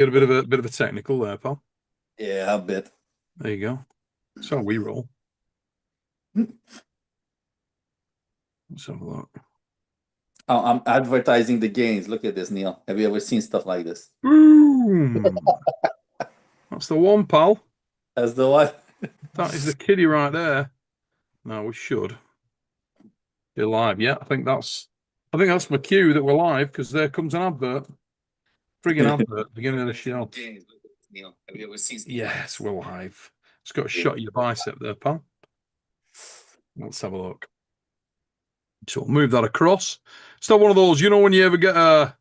Get a bit of a technical there, pal. Yeah, a bit. There you go. That's how we roll. Let's have a look. Oh, I'm advertising the gains. Look at this, Neil. Have you ever seen stuff like this? Boom! That's the one, pal. That's the one. That is the kiddie right there. No, we should be live. Yeah, I think that's my cue that we're live because there comes an advert. Friggin' advert, beginning of the show. Gains. Look at this, Neil. Have you ever seen stuff like Yes, we're live. It's got a this? shot of your bicep there, pal. Let's have a look. So we'll move that across. It's not one of those, when you ever get a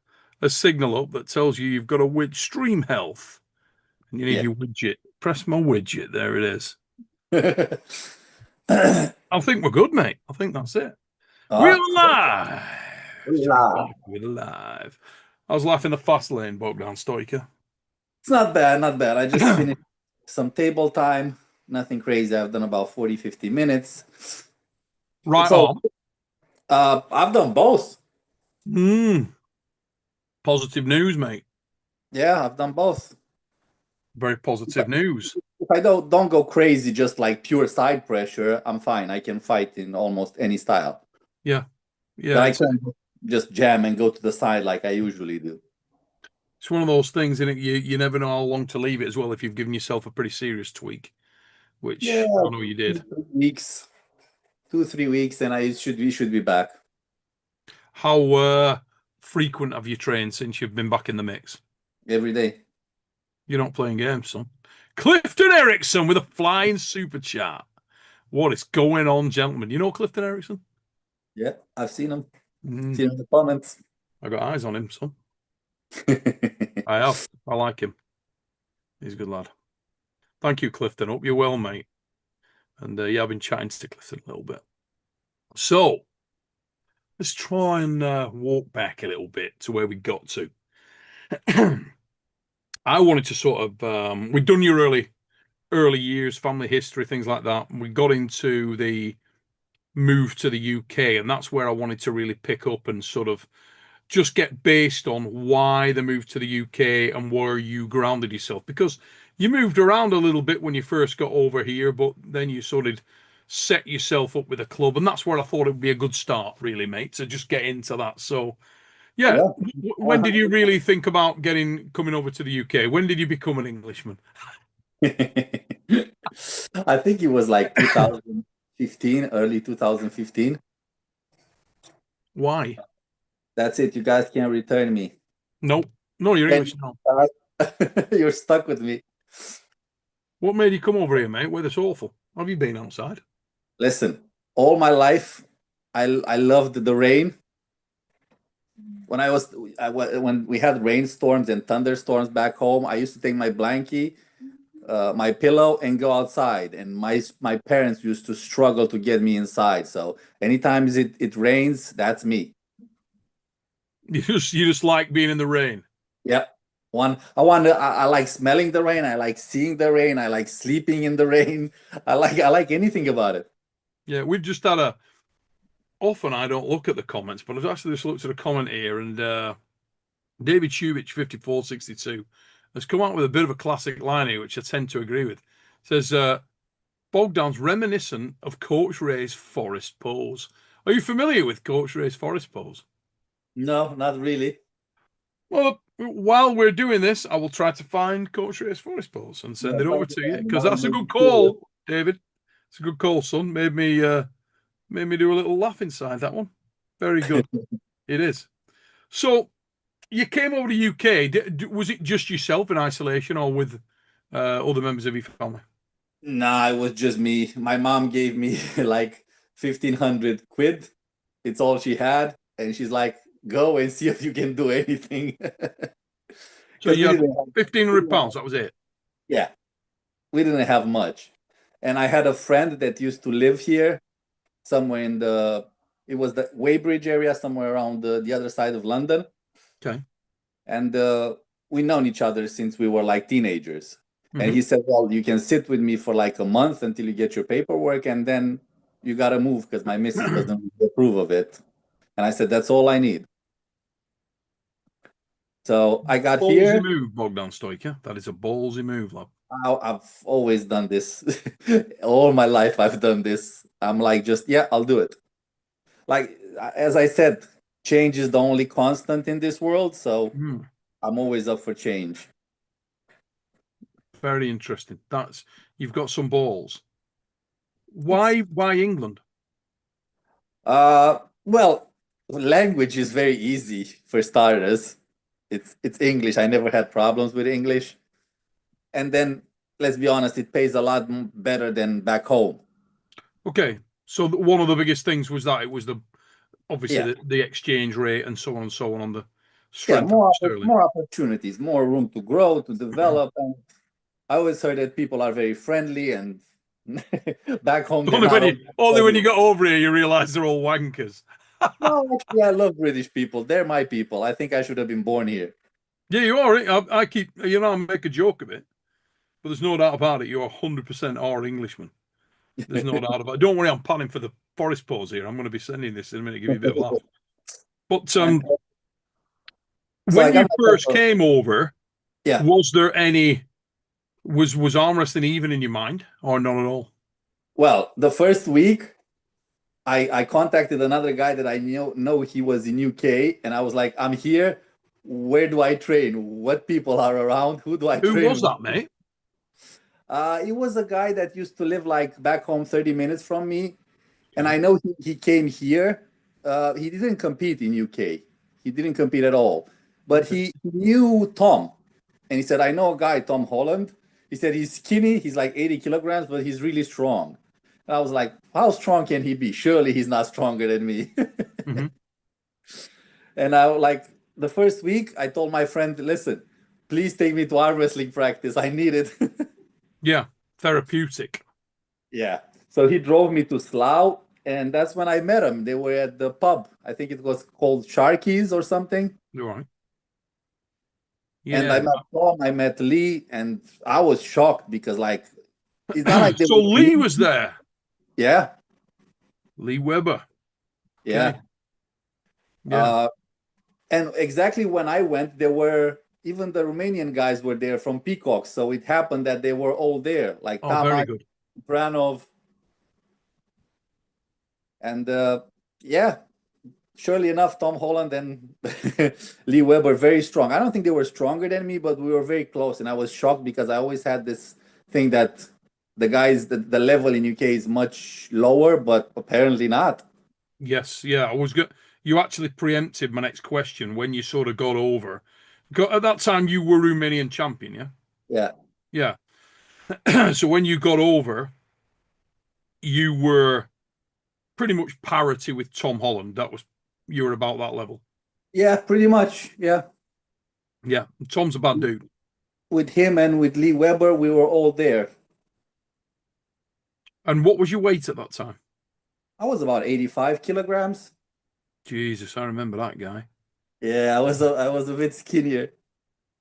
signal up that tells you you've got a stream health and you need Yeah. your widget. Press my widget. There it is. I think we're good, mate. I think that's it. We're Ah, live. la. We're live. I was laughing the fast lane, Bogdan Stoica. It's not bad, not bad. I just finished some table time. Nothing crazy. I've done about 40, 50 minutes. Right It's all on. I've done both. Positive news, mate. Yeah, I've done both. Very positive news. If I don't go crazy, just like pure side pressure, I'm fine. I can fight in almost any style. Yeah. But Yeah, I it's can't just jam and go to the side like I usually do. it's one of those things, and you never know how long to leave it as well if you've given yourself a pretty serious tweak, Yeah, which I know you did. 2, 3 weeks, 2, 3 weeks, and we should be back How frequent have you trained since you've been back in the mix? every day. You're not playing games, son. Clifton Erickson with a flying super chat. What is going on, gentlemen? You know Clifton Erickson? Yeah, I've seen them. Mm, Seen the comments. I got eyes on him, son. I have. I like him. He's a good lad. Thank you, Clifton. Hope you're well, mate. And yeah, I've been chatting to Clifton a little bit. So let's try and walk back a little bit to where we got to. I wanted to sort of we'd done your early years, family history, things like that. And we got into the move to the UK, and that's where I wanted to really pick up and sort of just get based on why the move to the UK and where you grounded yourself. Because you moved around a little bit when you first got over here, but then you sort of set yourself up with a club, and that's where I thought it would be a good start, really, mate, to just get into that. So, yeah, Yeah. when did you really think about coming over to the UK? When did you become an Englishman? I think it was like 2015, early 2015. Why? That's it. You guys can't return me. No, no, you're And English now. you're stuck with me. What made you come over here, mate? Where it's awful? Have you been outside? Listen, all my life, I loved the rain. When we had rainstorms and thunderstorms back home, I used to take my blankie, my pillow, and go outside. And my parents used to struggle to get me inside. So anytime it rains, that's me. You just like being in the rain. Yep. I like smelling the rain. I like seeing the rain. I like sleeping in the rain. I like anything about it. Yeah, we've just had a. Often I don't look at the comments, but I've actually just looked at a comment here, and David Shubich 5462 has come out with a bit of a classic line here, which I tend to agree with. It says Bogdan's reminiscent of Coach Ray's forest pose. Are you familiar with Coach Ray's forest pose? No, not really. Well, while we're doing this, I will try to find Coach Ray's forest pose and Yeah, send it over thank you, to you man. because Now that's I'm a really good curious. call, David. It's a good call, son. Made me do a little laugh inside that one. Very good. It is. So you came over to UK. Was it just yourself in isolation, or with other members of your family? Nah, it was just me. My mom gave me like 1,500 quid. It's all she had. And she's like, go and see if you can do anything. So Because you had fifteen we hundred didn't pounds. have, That was it. yeah, we didn't have much. And I had a friend that used to live here somewhere it was the Weybridge area, somewhere around the other side of London. Okay. And we known each other since we were like teenagers. And Hmm. he said, well, you can sit with me for like a month until you get your paperwork, and then you got to move because my missus doesn't approve of it. And I said, that's all I need. So I got Ballsy here. move, Bogdan Stoica. That is a ballsy move, lad. I've always done this. All my life, I've done this. I'm like, just, yeah, I'll do it. Like, as I said, change is the only constant in this world. So Hmm. I'm always up for change. Very interesting. That's you've got some balls. It's Why England? well, language is very easy for starters. It's English. I never had problems with English. And then let's be honest, it pays a lot better than back home. Okay, so one of the biggest things was that it was the obviously Yeah, the exchange rate and so on the yeah, strength of sterling. more opportunities, more room to grow, to develop. And I always heard that people are very friendly, and back home they're not always Only when friendly. you got over here you realise they're all wankers. No, actually, I love British people. They're my people. I think I should have been born here. Yeah, you are. I keep I make a joke of it, but there's no doubt about it. You're 100% are Englishman. There's no doubt about it. Don't worry, I'm panning for the forest pause here. I'm going to be sending this in a minute, give you a bit of a laugh. But And so I when got you myself first came over, yeah. was there any was arm wrestling even in your mind, or not at all? Well, the first week, I contacted another guy that I know he was in UK, and I was like, I'm here. Where do I train? What people are around? Who do I Who train was with? that, mate? It was a guy that used to live like back home 30 minutes from me. And I know he came here. He didn't compete in UK. He didn't compete at all. But Okay. he knew Tom. And he said, I know a guy, Tom Holland. He said he's skinny, he's like 80 kilograms, but he's really strong. And I was like, how strong can he be? Surely he's not stronger than me. Hmm. And I like the first week, I told my friend, listen, please take me to arm wrestling practice. I need it. Yeah, therapeutic. Yeah. So he drove me to Slough, and that's when I met him. They were at the pub. I think it was called Sharky's or something. All right. And I Yeah. met Tom, I met Lee, and I was shocked because like it's not like they So were Lee huge. was there. Yeah, Lee Weber. yeah. Okay. Yeah. Uh, and exactly when I went, there were even the Romanian guys were there from Peacock. So it happened that they were all there, like Oh, very Tamak, good. Branov, and yeah, surely enough, Tom Holland and Lee Weber very strong. I don't think they were stronger than me, but we were very close, and I was shocked because I always had this thing that the guys, the level in UK is much lower, but apparently not. Yes. Yeah. I was good. You actually preempted my next question when you sort of got over. At that time, you were Romanian champion, yeah? Yeah, Yeah. So when you got over, you were pretty much parity with Tom Holland. You were about that level. yeah, pretty much. Yeah, Yeah. Tom's a bad dude. with him and with Lee Weber, we were all there. And what was your weight at that time? I was about 85 kilograms. Jesus, I remember that guy. Yeah, I was a bit skinnier.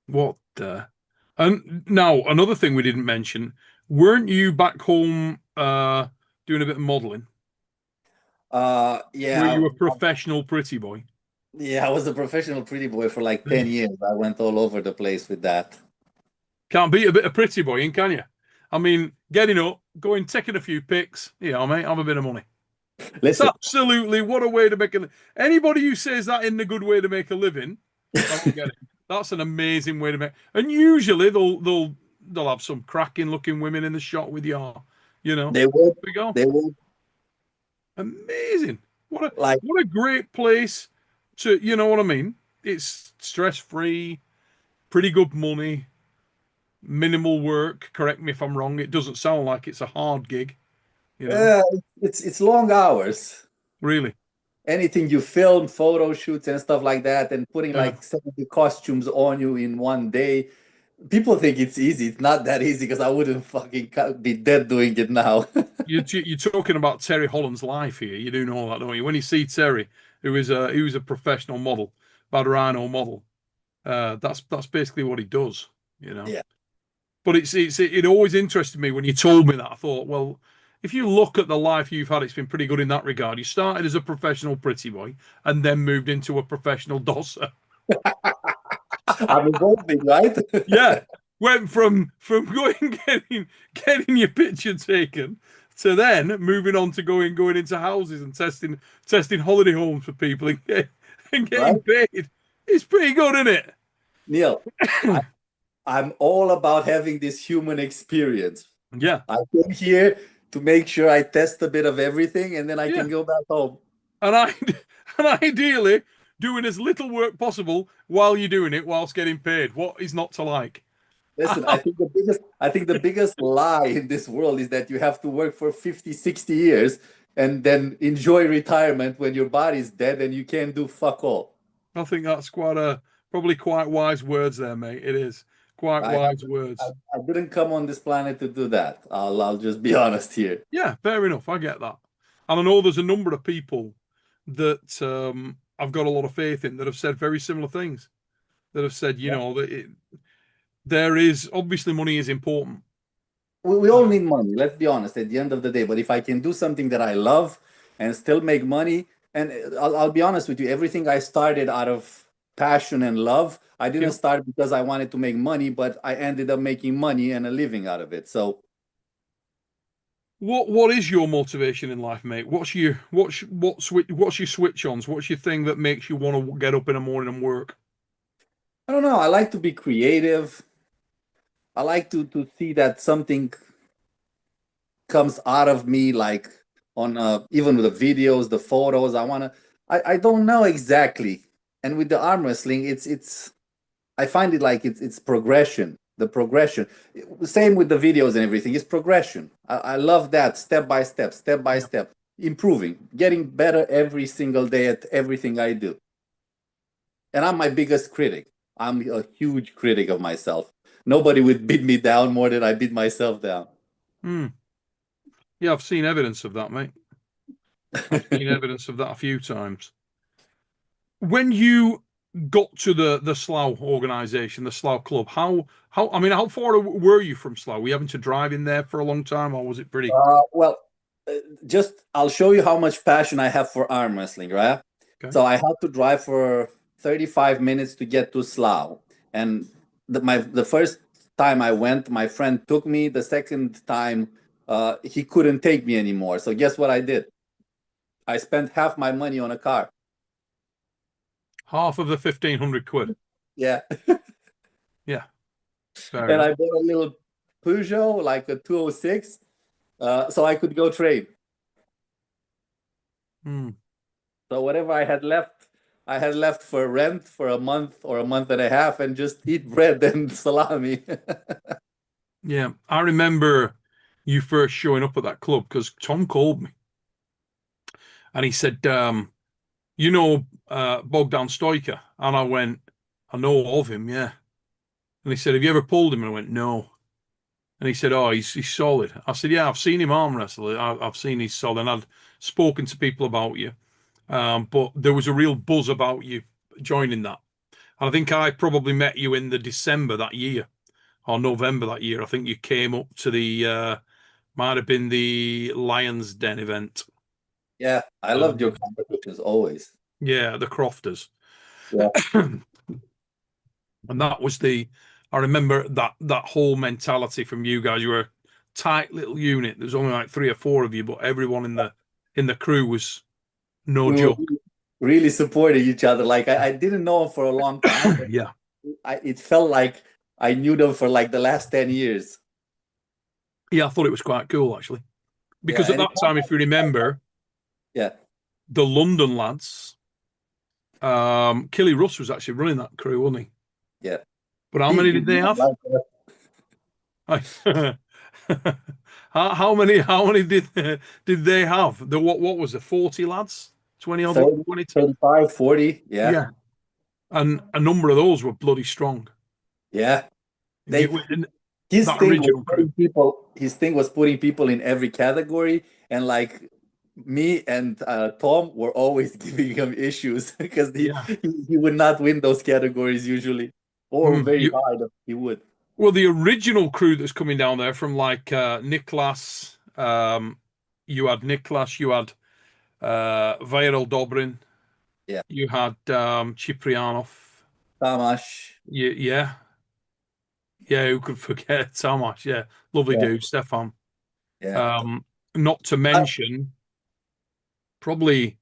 What the? And now another thing we didn't mention, weren't you back home doing a bit of modeling? Were Yeah, you a professional pretty boy? yeah, I was a professional pretty boy for like 10 years. I went all over the place with that. Can't beat a bit of pretty boy, in can you? I mean, getting up, going, taking a few pics. Yeah, mate, have a bit of money. It's Listen, absolutely what a way to make a. Anybody who says that isn't a good way to make a living, I don't get it. That's an amazing way to make. And usually they'll have some cracking looking women in the shot with you. You know, they would, we go. they would Amazing. like, What a great place to. You know what I mean? It's stress free, pretty good money, minimal work. Correct me if I'm wrong. It doesn't sound like it's a hard gig. You know, uh, it's long hours. really. Anything you film, photo shoots and stuff like that, and putting Yeah. like 70 costumes on you in one day. People think it's easy. It's not that easy because I wouldn't fucking be dead doing it now. You're talking about Terry Holland's life here. You do know that, don't you? When you see Terry, who's a professional model, bad rhino model, that's basically what he does. You know. Yeah. But it always interested me when you told me that. I thought, well, if you look at the life you've had, it's been pretty good in that regard. You started as a professional pretty boy and then moved into a professional dosser. I'm evolving, right? Yeah, went from going getting your picture taken to then moving on to going into houses and testing holiday homes for people and getting Right, paid. It's pretty good, isn't it? Neil. I, I'm all about having this human experience. Yeah, I came here to make sure I test a bit of everything, and then I can yeah. go back home. And I and ideally doing as little work possible while you're doing it whilst getting paid. What is not to like? Listen, I think the biggest lie in this world is that you have to work for 50, 60 years and then enjoy retirement when your body's dead and you can't do fuck all. I think that's probably quite wise words there, mate. It is quite I, wise I, words. I didn't come on this planet to do that. I'll just be honest here. Yeah, fair enough. I get that. And I know there's a number of people that I've got a lot of faith in that have said very similar things. That have said, Yeah. there is obviously money is important. We all need money, let's be honest, at the end of the day. But if I can do something that I love and still make money, and I'll be honest with you, everything I started out of passion and love. I didn't Yeah. start because I wanted to make money, but I ended up making money and a living out of it. So What is your motivation in life, mate? What's your switch ons? What's your thing that makes you want to get up in the morning and work? I don't know. I like to be creative. I like to see that something comes out of me, like on even with the videos, the photos. I don't know exactly. And with the arm wrestling, it's I find it like it's progression. The progression. Same with the videos and everything. It's progression. I love that step by Yeah. step, improving, getting better every single day at everything I do. And I'm my biggest critic. I'm a huge critic of myself. Nobody would beat me down more than I beat myself down. Hmm. Yeah, I've seen evidence of that, mate. I've seen evidence of that a few times. When you got to the Slough organization, the Slough club, how far were you from Slough? Were you having to drive in there for a long time, or was it pretty? Well, just I'll show you how much passion I have for arm wrestling, right? Okay. So I had to drive for 35 minutes to get to Slough. And the first time I went, my friend took me. The second time, he couldn't take me anymore. So guess what I did? I spent half my money on a car. Half of the 1,500 quid. Yeah. Yeah, fair And enough. I bought a little Peugeot, like a 206, so I could go trade. Hmm. So whatever I had left for rent for a month or a month and a half and just eat bread and salami. Yeah, I remember you first showing up at that club because Tom called me and he said, Bogdan Stoica? And I went, I know of him, yeah. And he said, have you ever pulled him? And I went, no. And he said, oh, he's solid. I said, yeah, I've seen him arm wrestle. I've seen he's solid. And I'd spoken to people about you. But there was a real buzz about you joining that. And I think I probably met you in the December that year or November that year. I think you came up to might have been the Lions Den event. Yeah, I loved your Um, competitions always. yeah, the Crofters. Yeah. And that was I remember that whole mentality from you guys. You were a tight little unit. There's only like 3 or 4 of you, but everyone in the crew was no We were joke. really supporting each other. Like I didn't know him for a long time, but Yeah. it felt like I knew them for like the last 10 years. Yeah, I thought it was quite cool actually. Yeah, Because at and that time, if you remember, yeah, the London lads, Killy Russ was actually running that crew, wasn't he? yeah. But how many He did they won, have? right? How many did they have? What was it? 40 lads? 20 odd 30, 20? 35, 40. Yeah, Yeah. And a number of those were bloody strong. yeah. And They you in his that thing was original crew. putting people. His thing was putting people in every category, and like me and Tom were always giving him issues because Yeah. he would not win those categories usually, or Mm. very hard he would. Well, the original crew that's coming down there from like Niklas, you had Niklas, you had Viral Dobrin, Yeah, you had Ciprianov. Tamash. Yeah, yeah. Who could forget Tomasz? Yeah, lovely Yeah, dude, Stefan. yeah. Um, Not to Uh, mention probably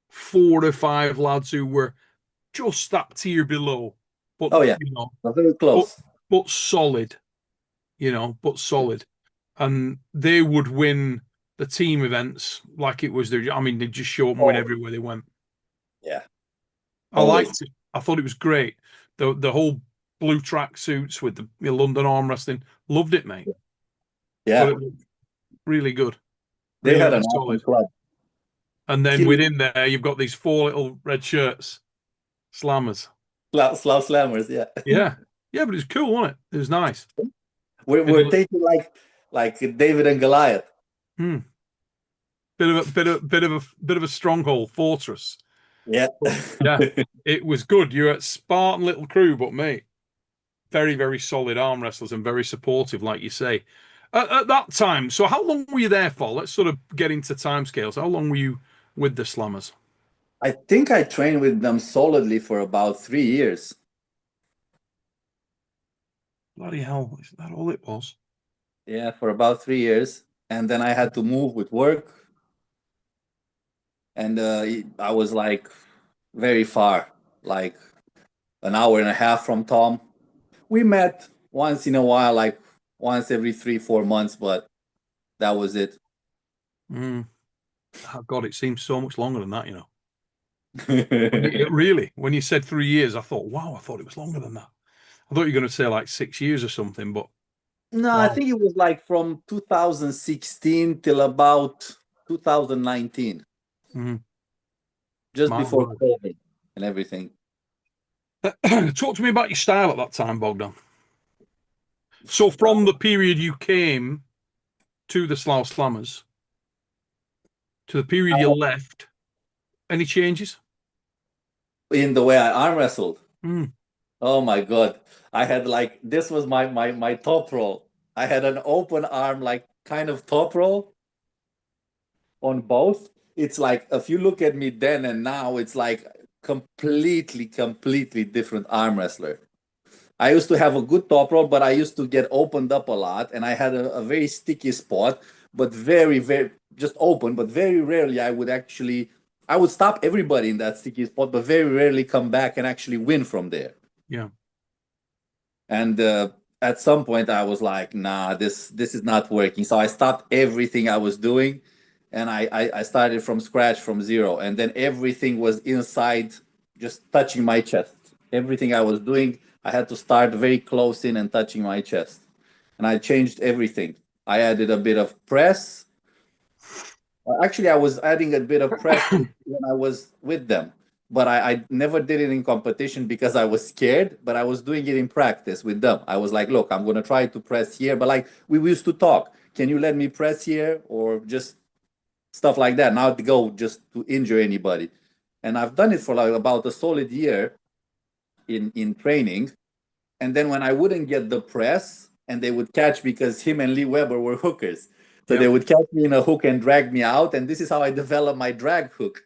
4 or 5 lads who were just that tier below, but oh yeah, you know, very but close. but solid, but solid, and they would win the team events like it was their. I mean, they'd just show up and win Oh everywhere they went. yeah, I always. liked it. I thought it was great. The whole blue track suits with the London arm wrestling. Loved it, mate. Thought Yeah, it was really good, they really, had really an awesome solid. club. And then Killing within there, you've got these 4 little red shirts, slammers. Slav Slammers. Yeah, Yeah, yeah, but it's cool, wasn't it? It was nice. we're taking like David and Goliath. Hmm. Bit of a stronghold fortress. Yeah. But yeah, it was good. You're at Spartan little crew, but mate, very, very solid arm wrestlers and very supportive, like you say. At that time, so how long were you there for? Let's sort of get into timescales. How long were you with the Slammers? I think I trained with them solidly for about 3 years. Bloody hell, is that all it was? Yeah, for about 3 years. And then I had to move with work. And I was like very far, like an hour and a half from Tom. We met once in a while, like once every 3, 4 months, but that was it. Mm. Oh, God, it seems so much longer than that. When you said 3 years, I thought, wow, I thought it was longer than that. I thought you were going to say like 6 years or something, but No, I wow. think it was like from 2016 till about 2019, Mm, just my before word. COVID and everything. Talk to me about your style at that time, Bogdan. So from the period you came to the Slough Slammers to the period you left, any changes? In the way I arm wrestled. Mm, Oh my God. I had like this was my top roll. I had an open arm, like kind of top roll on both. It's like if you look at me then and now, it's like completely different arm wrestler. I used to have a good top roll, but I used to get opened up a lot, and I had a very sticky spot, but very just open. But very rarely I would stop everybody in that sticky spot, but very rarely come back and actually win from there. yeah. And at some point, I was like, "Nah, this is not working." So I stopped everything I was doing, and I started from scratch, from zero. And then everything was inside, just touching my chest. Everything I was doing, I had to start very close in and touching my chest. And I changed everything. I added a bit of press. Actually, I was adding a bit of press when I was with them, but I never did it in competition because I was scared. But I was doing it in practice with them. I was like, "Look, I'm gonna try to press here," but like we used to talk. Can you let me press here, or just stuff like that? Not to go just to injure anybody. And I've done it for like about a solid year in training. And then when I wouldn't get the press, and they would catch because him and Lee Weber were hookers. So they Yep. would catch me in a hook and drag me out. And this is how I developed my drag hook,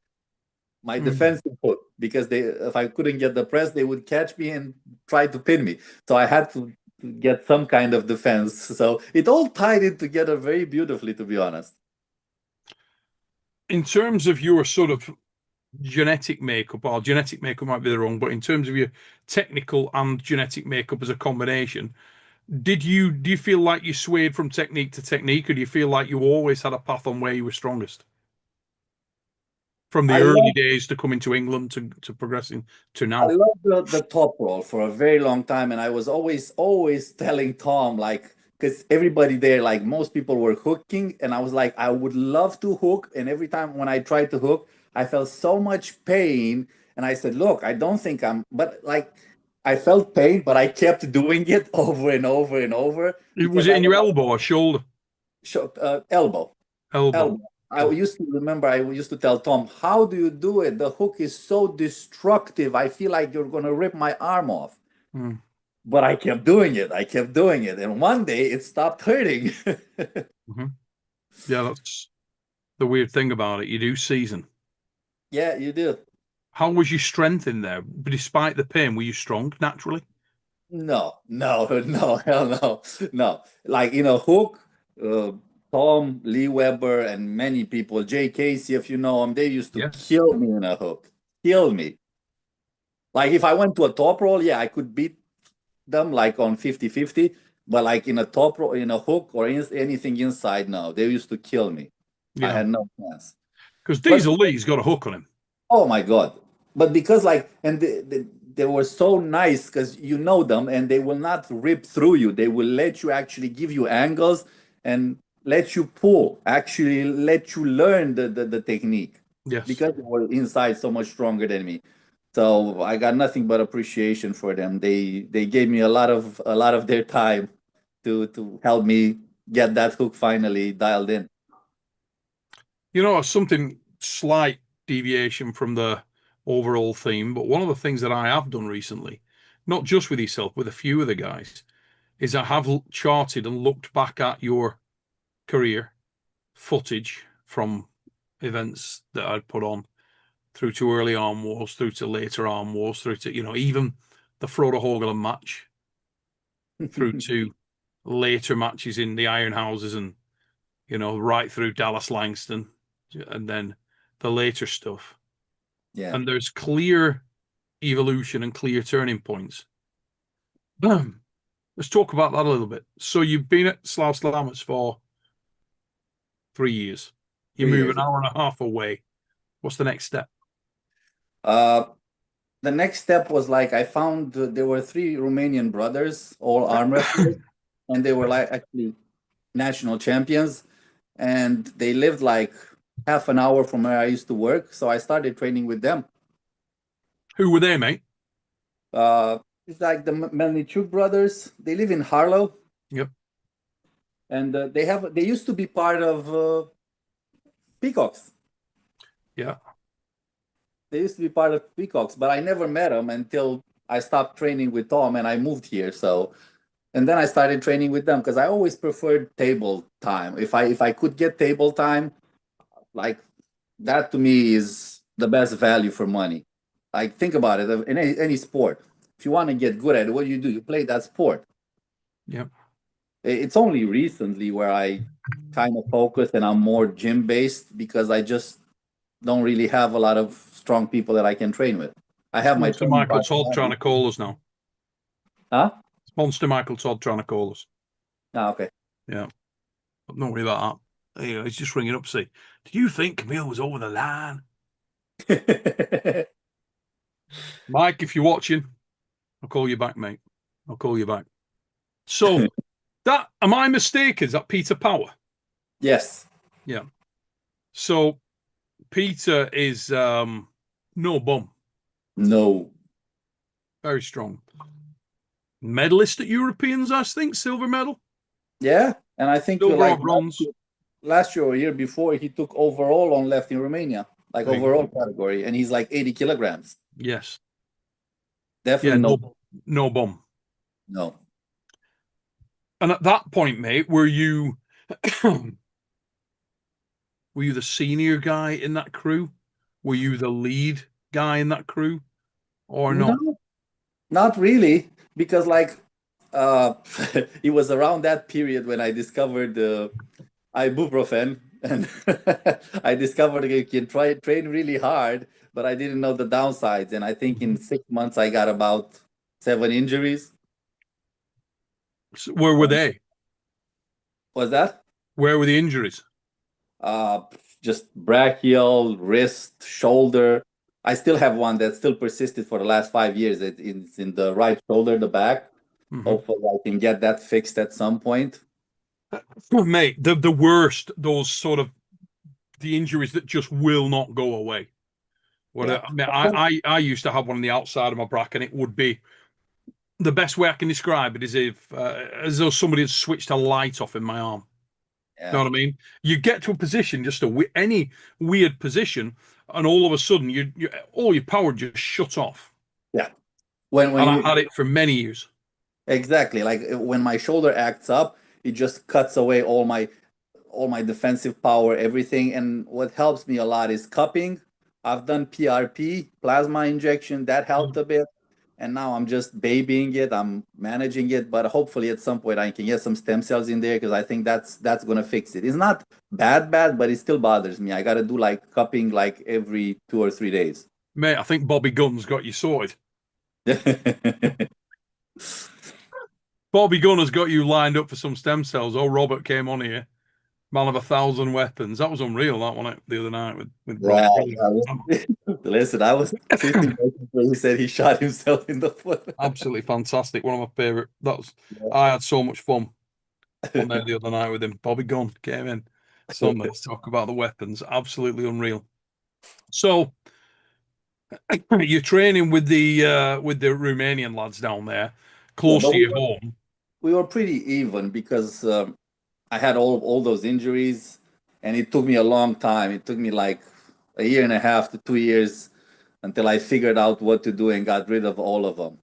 my Mm. defensive hook, because if I couldn't get the press, they would catch me and try to pin me. So I had to get some kind of defense. So it all tied in together very beautifully, to be honest. In terms of your sort of genetic makeup, or genetic makeup might be the wrong, but in terms of your technical and genetic makeup as a combination, do you feel like you swayed from technique to technique, or do you feel like you always had a path on where you were strongest? From the I early love days to coming to England to progressing to I now. love the top roll for a very long time, and I was always telling Tom, like, because everybody there, like most people were hooking, and I was like, I would love to hook, and every time when I tried to hook, I felt so much pain, and I said, look, I don't think but like I felt pain, but I kept doing it over and over and over Was because it I in was your like, elbow or shoulder? elbow. Elbow. Elbow. I used to remember, I used to tell Tom, how do you do it? The hook is so destructive. I feel like you're going to rip my arm off. Mm. But I kept doing it. I kept doing it. And one day it stopped hurting. Hmm. Yeah, that's the weird thing about it. You do season. Yeah, you do. How was your strength in there? Despite the pain, were you strong naturally? No, no, no, hell no, no. Like Hook, uh, Tom, Lee Weber, and many people, Jay Casey, if you know him, they used to Yes. kill me in a hook, kill me. Like if I went to a top roll, yeah, I could beat them like on 50-50, but like in a top roll, in a hook or anything inside, no, they used to kill me. I Yeah. had no chance. Because But Diesel Lee's got a hook on him. oh my God. But because like, and they were so nice because you know them and they will not rip through you. They will let you actually give you angles and let you pull, actually let you learn the technique Yes. because they were inside so much stronger than me. So I got nothing but appreciation for them. They gave me a lot of their time to help me get that hook finally dialed in. You know, something slight deviation from the overall theme, but one of the things that I have done recently, not just with yourself, with a few of the guys, is I have charted and looked back at your career footage from events that I'd put on through to early arm wars, through to later arm wars, through to, even the Frodo Hogeland match, through to later matches in the Iron Houses and, right through Dallas Langston and then the later stuff. Yeah. And there's clear evolution and clear turning points. Let's talk about that a little bit. So you've been at Slough Slammers for 3 years. You Three move years. an hour and a half away. What's the next step? Uh, the next step was like I found there were three Romanian brothers, all arm wrestlers, and they were like actually national champions, and they lived like half an hour from where I used to work. So I started training with them. Who were they, mate? It's like the Melnichuk brothers. They live in Harlow, Yep. and they used to be part of Peacocks. Yeah. They used to be part of Peacocks, but I never met them until I stopped training with Tom and I moved here. So and then I started training with them because I always preferred table time. If I could get table time, like that to me is the best value for money. Like think about it in any sport. If you want to get good at it, what do? You play that sport. Yep. It's only recently where I kind of focus and I'm more gym based because I just don't really have a lot of strong people that I can train with. I have my Monster training Michael partner. Todd trying to call us now. Huh? Monster Michael Todd trying to call us. Ah, okay. Yeah. But don't worry about that. He's just ringing up to say, did you think Camille was over the line? Mike, if you're watching, I'll call you back, mate. I'll call you back. So am I mistaken? Is that Peter Power? Yes. Yeah. So Peter is no bum. No. Very strong. Medalist at Europeans, I think, silver medal. Yeah, and I think Silver or like bronze. last year or year before, he took overall on left in Romania, like There you go. overall category, and he's like 80 kilograms. Yes. Yeah, Definitely no bum. no. And at that point, mate, were you were you the senior guy in that crew? Were you the lead guy in that crew or not? No, not really, because like uh, it was around that period when I discovered ibuprofen, and I discovered you can train really hard, but I didn't know the downsides. And I think in 6 months I got about 7 injuries. So where were they? Was that? Where were the injuries? uh, just brachial, wrist, shoulder. I still have one that still persisted for the last 5 years. It's in the right shoulder, the back. Mm-hmm. Hopefully, I can get that fixed at some point. Mate, the worst, those sort of the injuries that just will not go away. What Yeah. I mean, I used to have one on the outside of my bracket, and it would be the best way I can describe it is if as though somebody had switched a light off in my arm. You know Yeah. what I mean? You get to a position, just any weird position, and all of a sudden, all your power just shut off. Yeah. When And I you had it for many years. exactly like when my shoulder acts up, it just cuts away all my defensive power, everything. And what helps me a lot is cupping, I've done PRP, plasma injection, that helped Mm. a bit. And now I'm just babying it. I'm managing it, but hopefully at some point I can get some stem cells in there because I think that's gonna fix it. It's not bad, but it still bothers me. I gotta do like cupping like every 2 or 3 days. Mate, I think Bobby Gunn's got you sorted. Bobby Gunn has got you lined up for some stem cells. Oh, Robert came on here, man of 1,000 weapons. That was unreal. That one the other night with Yeah, Rob. Brilliant. listen, I was 50 seconds where he said he shot himself in the foot. Absolutely fantastic. One of my favorite. That was. I had so much fun on there the other night with him. Bobby Gunn came in Sunday to talk about the weapons. Absolutely unreal. So you're training with the Romanian lads down there, Yeah, close but to your home. we were pretty even because I had all those injuries, and it took me a long time. It took me like a year and a half to 2 years until I figured out what to do and got rid of all of them.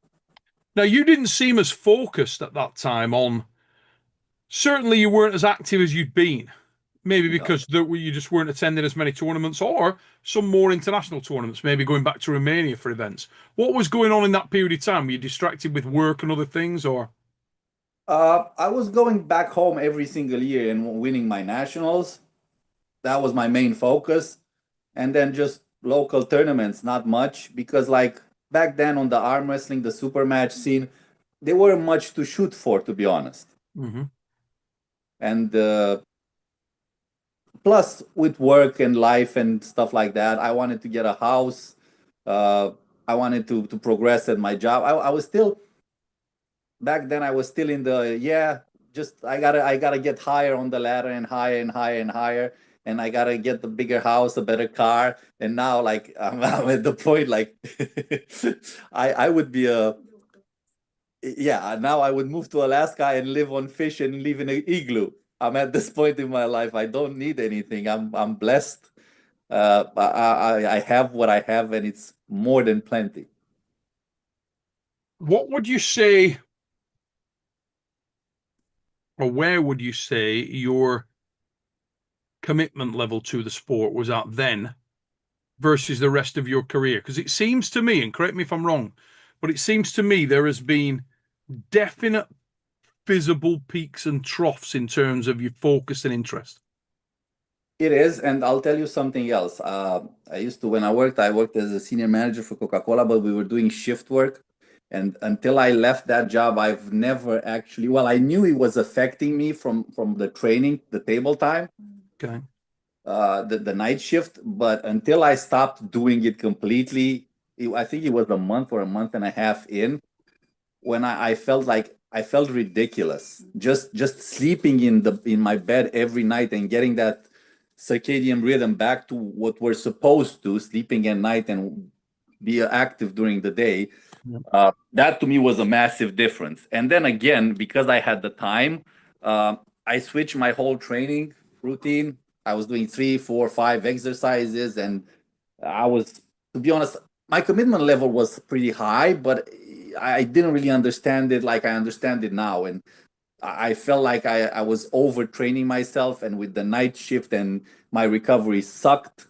Now you didn't seem as focused at that time on. Certainly, you weren't as active as you'd been. Maybe No. because you just weren't attending as many tournaments, or some more international tournaments. Maybe going back to Romania for events. What was going on in that period of time? Were you distracted with work and other things, or? I was going back home every single year and winning my nationals. That was my main focus. And then just local tournaments, not much, because like back then on the arm wrestling, the super match scene, there weren't much to shoot for, to be honest. Mm-hmm. And plus, with work and life and stuff like that, I wanted to get a house. Uh, I wanted to progress at my job. I was still back then. I was still in the just I gotta get higher on the ladder and higher and higher and higher, and I gotta get the bigger house, a better car. And now, like I'm at the point like I would be a yeah. Now I would move to Alaska and live on fish and live in an igloo. I'm at this point in my life. I don't need anything. I'm blessed. I have what I have, and it's more than plenty. What would you say, or where would you say your commitment level to the sport was at then versus the rest of your career? Because it seems to me, and correct me if I'm wrong, but it seems to me there has been definite visible peaks and troughs in terms of your focus and interest. It is, and I'll tell you something else. I used to, when I worked as a senior manager for Coca-Cola, but we were doing shift work. And until I left that job, I've never actually, well, I knew it was affecting me from the training, the table time, Okay. the night shift. But until I stopped doing it completely, I think it was a month or a month and a half in, when I felt like I felt ridiculous just sleeping in my bed every night and getting that circadian rhythm back to what we're supposed to, sleeping at night and be active during the day. Yeah. That to me was a massive difference. And then again, because I had the time, I switched my whole training routine. I was doing 3, 4, 5 exercises, and I was, to be honest, my commitment level was pretty high, but I didn't really understand it like I understand it now. And I felt like I was overtraining myself, and with the night shift and my recovery sucked.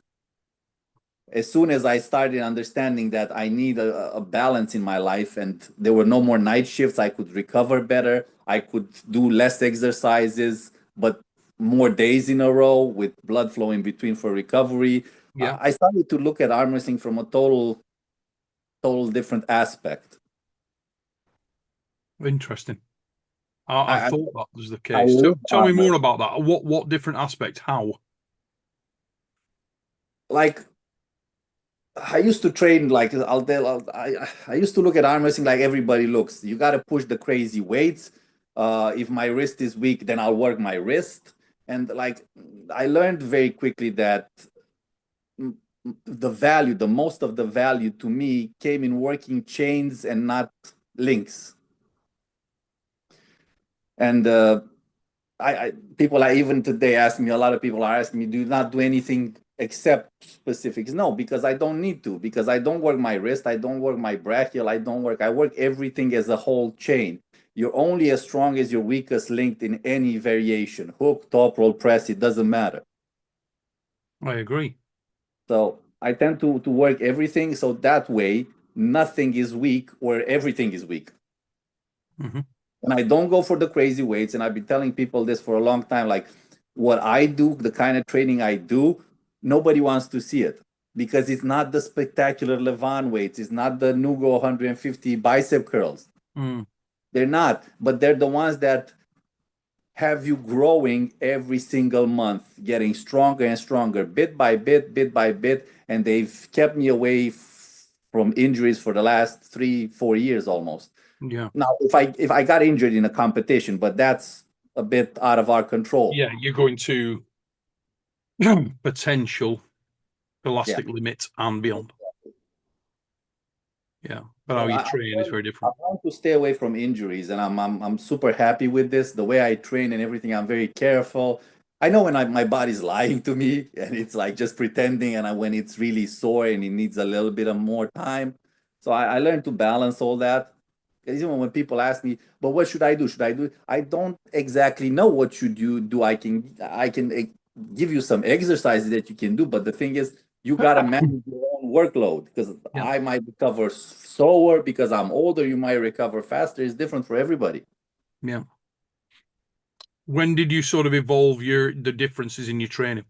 As soon as I started understanding that I need a balance in my life and there were no more night shifts, I could recover better. I could do less exercises, but more days in a row with blood flow in between for recovery. Yeah. I started to look at arm wrestling from a total different aspect. Interesting. I I, I, thought that was the I case. live Tell me arm more wrestling. about that. What different aspect? How? Like I used to train like I used to look at arm wrestling like everybody looks. You got to push the crazy weights. If my wrist is weak, then I'll work my wrist. And like I learned very quickly that the value, the most of the value to me came in working chains and not links. And I people are even today asking me. A lot of people are asking me, "Do you not do anything except specifics?" No, because I don't need to. Because I don't work my wrist, I don't work my brachial, I don't work. I work everything as a whole chain. You're only as strong as your weakest link in any variation. Hook, top roll, press. It doesn't matter. I agree. So I tend to work everything so that way nothing is weak or everything is weak. Mm-hmm. And I don't go for the crazy weights. And I've been telling people this for a long time. Like what I do, the kind of training I do, nobody wants to see it because it's not the spectacular Levan weights. It's not the Nugo 150 bicep curls. Mm. They're not, but they're the ones that have you growing every single month, getting stronger and stronger, bit by bit, bit by bit. And they've kept me away from injuries for the last 3, 4 years almost. Yeah. Now, if I got injured in a competition, but that's a bit out of our control. Yeah, you're going to potential Yeah. elastic limit and beyond. Yeah, but how But you I've train is learned, very I've different. learned to stay away from injuries, and I'm super happy with this. The way I train and everything, I'm very careful. I know when my body's lying to me, and it's like just pretending, and when it's really sore and it needs a little bit of more time. So I learned to balance all that. Because even when people ask me, but what should I do? Should I do? I don't exactly know what should you do. I can give you some exercises that you can do, but the thing is, you gotta manage your own workload because Yeah, I might recover slower because I'm older. You might recover faster. It's different for everybody. yeah. When did you sort of evolve the differences in your training?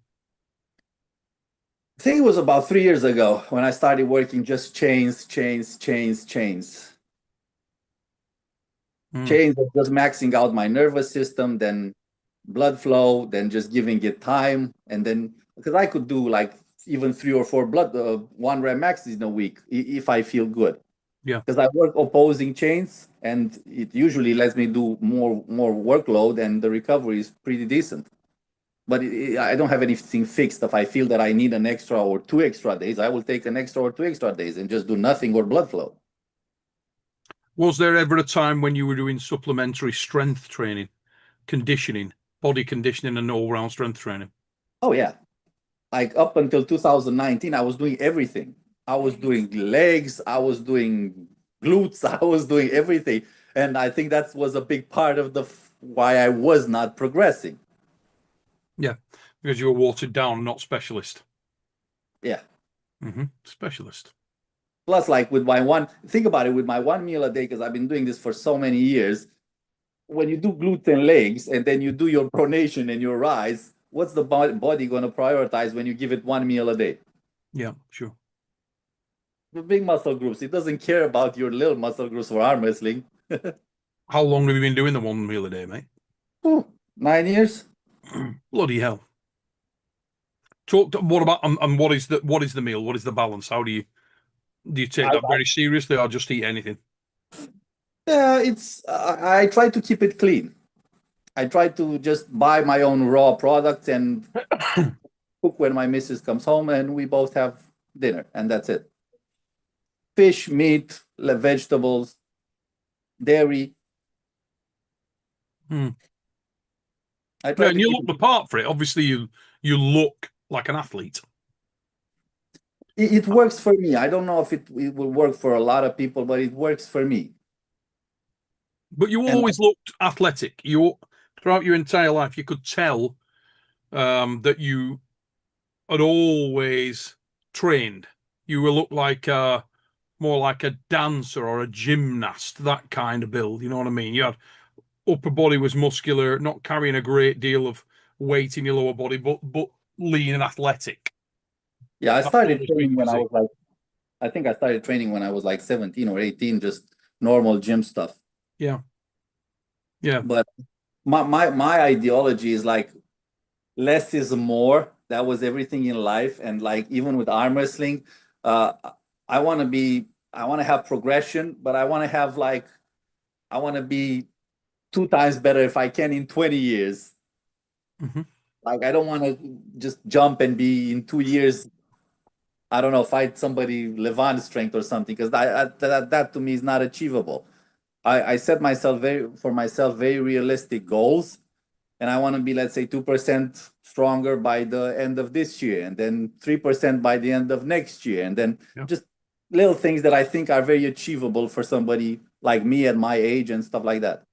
I think it was about 3 years ago when I started working just chains, chains, chains, chains. Mm. Chains of just maxing out my nervous system, then blood flow, then just giving it time, and then because I could do like even 3 or 4 blood 1 rep maxes in a week if I feel good. Yeah. Because I work opposing chains, and it usually lets me do more workload, and the recovery is pretty decent. But I don't have anything fixed. If I feel that I need an extra or 2 extra days, I will take an extra or 2 extra days and just do nothing or blood flow. Was there ever a time when you were doing supplementary strength training, conditioning, body conditioning, and all-round strength training? Oh yeah, like up until 2019, I was doing everything. I was doing legs, I was doing glutes, I was doing everything, and I think that was a big part of the why I was not progressing. Yeah, because you were watered down, not specialist. Yeah. Specialist. Plus, like with my one, think about it, with my 1 meal a day, because I've been doing this for so many years. When you do glutes and legs, and then you do your pronation and your rise, what's the body going to prioritize when you give it 1 meal a day? Yeah, sure. The big muscle groups. It doesn't care about your little muscle groups for arm wrestling. How long have you been doing the 1 meal a day, mate? Ooh, 9 years. Bloody hell. What about and what is the meal? What is the balance? How do you take I, that very seriously or just eat anything? yeah, it's I try to keep it clean. I try to just buy my own raw products and cook when my missus comes home, and we both have dinner, and that's it. Fish, meat, vegetables, dairy. Hmm. I Yeah, try and to you keep look the part for it. Obviously, you look like an athlete, it works for me. I don't know if it will work for a lot of people, but it works for me. but you And always looked athletic. You throughout your entire life, you could tell that you had always trained. You will look like more like a dancer or a gymnast, that kind of build. You know what I mean? You had upper body was muscular, not carrying a great deal of weight in your lower body, but lean and athletic. yeah, I That's started always been training your when I physique. was like, I think I started training when I was like 17 or 18, just normal gym stuff. Yeah, yeah. But my ideology is like less is more. That was everything in life. And like even with arm wrestling, uh, I want to have progression, but I want to have like, I want to be 2 times better if I can in 20 years. Hmm. Like I don't want to just jump and be in 2 years. I don't know, fight somebody Levant strength or something, because that to me is not achievable. I set myself very realistic goals, and I want to be, let's say, 2% stronger by the end of this year, and then 3% by the end of next year, and then Yeah. just little things that I think are very achievable for somebody like me at my age and stuff like that.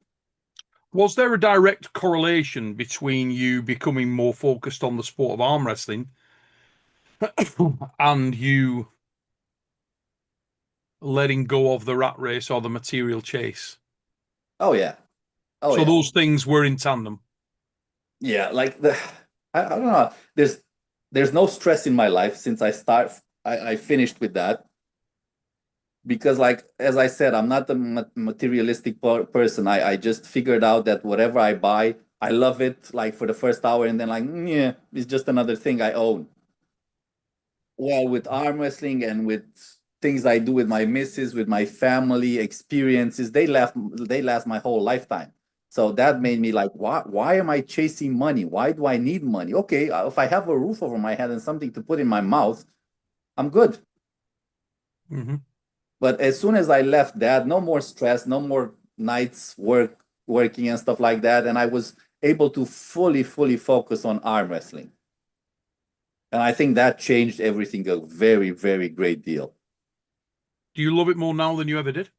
Was there a direct correlation between you becoming more focused on the sport of arm wrestling and you letting go of the rat race or the material chase. Oh yeah. Oh So yeah. those things were in tandem. Yeah, like I don't know. There's no stress in my life since I finished with that because like as I said, I'm not a materialistic person. I just figured out that whatever I buy, I love it like for the first hour and then like yeah, it's just another thing I own. Well, with arm wrestling and with things I do with my missus, with my family experiences, they last my whole lifetime. So that made me like, why am I chasing money? Why do I need money? Okay, if I have a roof over my head and something to put in my mouth, I'm good. Mm-hmm. But as soon as I left that, no more stress, no more nights working and stuff like that, and I was able to fully focus on arm wrestling. And I think that changed everything a very great deal. Do you love it more now than you ever did?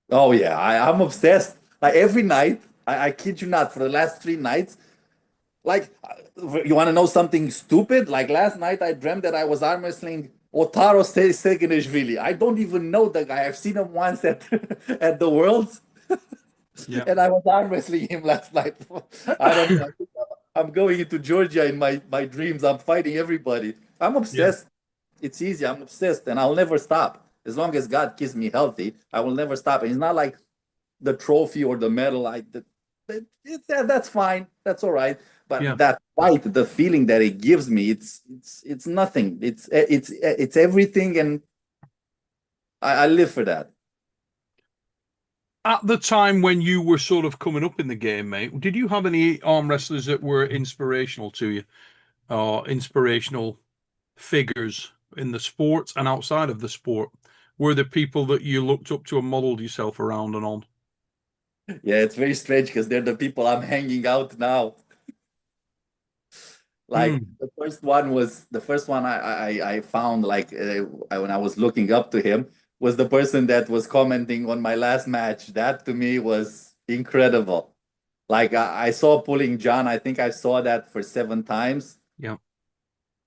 Oh yeah, I'm obsessed. Like every night, I kid you not, for the last 3 nights, like you want to know something stupid? Like last night, I dreamt that I was arm wrestling Otaro Segenishvili. I don't even know the guy. I've seen him once at at the Worlds, Yeah. and I was arm wrestling him last night. I don't know. I think I'm going into Georgia in my dreams. I'm fighting everybody. I'm Yeah. obsessed. It's easy. I'm obsessed, and I'll never stop. As long as God keeps me healthy, I will never stop. And it's not like the trophy or the medal. That's fine. That's all right. But Yeah. that fight, the feeling that it gives me, it's nothing. It's everything, and I live for that. At the time when you were sort of coming up in the game, mate, did you have any arm wrestlers that were inspirational to you or inspirational figures in the sport and outside of the sport? Were there people that you looked up to and modeled yourself around and on? Yeah, it's very strange because they're the people I'm hanging out now. Like Mm. the first one I found like when I was looking up to him was the person that was commenting on my last match. That to me was incredible. Like I saw pulling John. I think I saw that for 7 times, Yeah.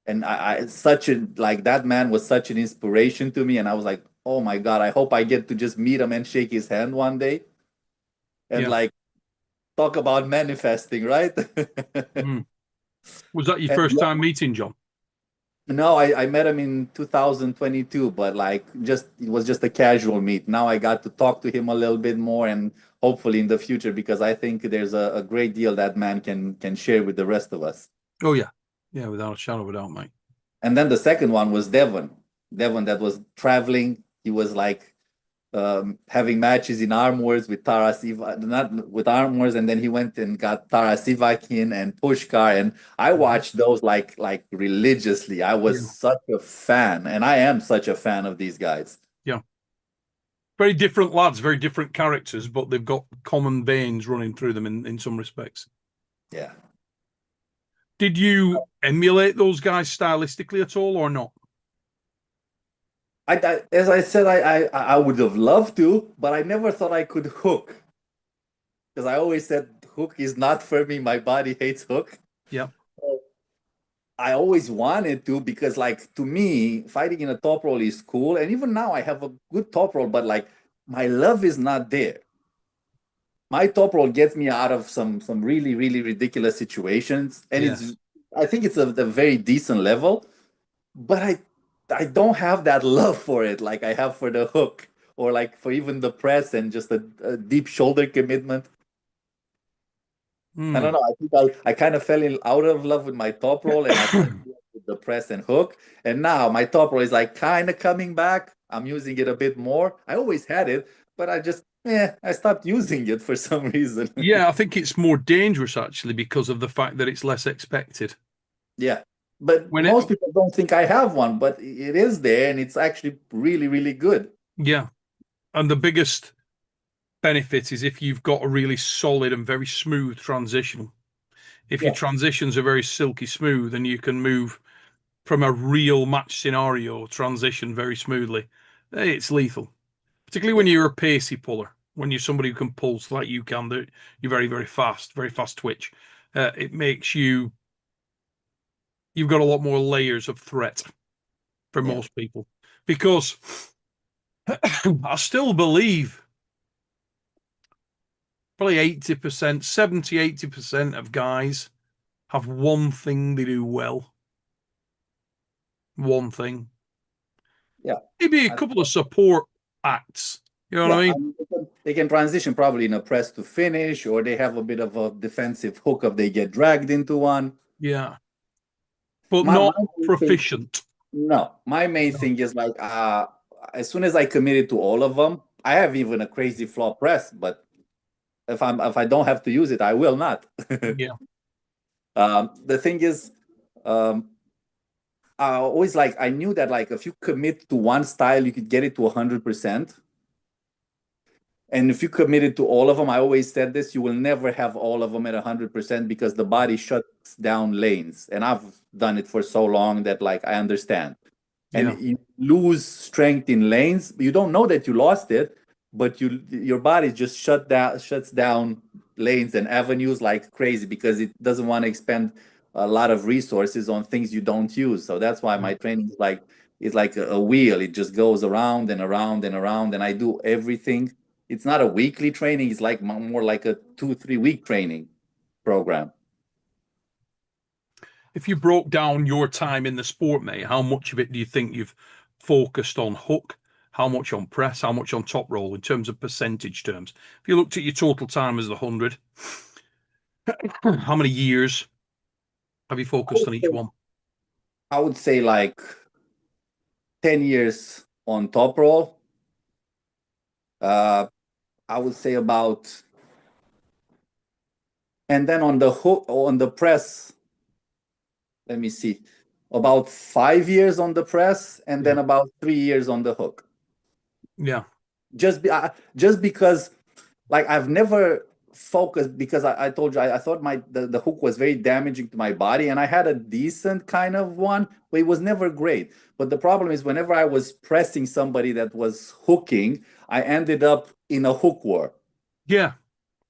and I such a like that man was such an inspiration to me. And I was like, oh my God, I hope I get to just meet him and shake his hand one day and Yeah. like talk about manifesting, right? Mm. Was that your And first time meeting John? no, I met him in 2022, but like just it was just a casual meet. Now I got to talk to him a little bit more and hopefully in the future because I think there's a great deal that man can share with the rest of us. Oh yeah. Yeah, without a shadow of a doubt, mate. And then the second one was Devon. Devon that was traveling. He was like having matches in Arm Wars with Tara Siva, not with Arm Wars, and then he went and got Tara Sivakin and Pushkar, and I Mhm. watched those like religiously. I was Yeah. such a fan, and I am such a fan of these guys. Yeah. Very different lads, very different characters, but they've got common veins running through them in some respects. Yeah. Did you emulate those guys stylistically at all or not? As I said, I would have loved to, but I never thought I could hook because I always said hook is not for me. My body hates hook. Yeah. I always wanted to because, like, to me, fighting in a top roll is cool. And even now, I have a good top roll, but like, my love is not there. My top roll gets me out of some really ridiculous situations, and Yeah. it's I think it's a very decent level. But I don't have that love for it like I have for the hook or like for even the press and just a deep shoulder commitment. I don't Hmm. know. I think I kind of fell out of love with my top roll and I fell in love with the press and hook. And now my top roll is like kind of coming back. I'm using it a bit more. I always had it, but I stopped using it for some reason. Yeah, I think it's more dangerous actually because of the fact that it's less expected. Yeah. But When it, most people don't think I have one, but it is there and it's actually really good. yeah, and the biggest benefit is if you've got a really solid and very smooth transition. If your Yeah. transitions are very silky smooth and you can move from a real match scenario transition very smoothly, it's lethal. Particularly Yeah. when you're a pacey puller, when you're somebody who can pulse like you can do, you're very fast twitch. It makes you've got a lot more layers of threat. for Yeah. most people, because I still believe probably 80%, 70, 80% of guys have one thing they do well. One thing. Yeah. Maybe a couple of support acts. You know what I Yeah, mean? they can transition probably in a press to finish, or they have a bit of a defensive hook if they get dragged into one. Yeah. But My not main thing, proficient. no, my main No. thing is like as soon as I committed to all of them, I have even a crazy floor press, but if I don't have to use it, I will not. Yeah. The thing is, um, I always like I knew that like if you commit to one style, you could get it to 100%. And if you committed to all of them, I always said this, you will never have all of them at 100% because the body shuts down lanes. And I've done it for so long that like I understand. And Yeah. you lose strength in lanes. You don't know that you lost it, but your body just shuts down lanes and avenues like crazy because it doesn't want to expend a lot of resources on things you don't use. So that's why my training is like a wheel. It just goes around and around and around, and I do everything. It's not a weekly training. It's like more like a 2, 3 week training program. If you broke down your time in the sport, mate, how much of it do you think you've focused on hook? How much on press? How much on top roll in terms of percentage terms? If you looked at your total time as 100, how many years have you focused on each one? I would say like 10 years on top roll. Uh, I would say about, and then on the hook, on the press, let me see, about 5 years on the press, and Yeah. then about 3 years on the hook. Yeah. Just because, like, I've never focused because I told you I thought the hook was very damaging to my body, and I had a decent kind of one, but it was never great. But the problem is, whenever I was pressing somebody that was hooking, I ended up in a hook war. Yeah.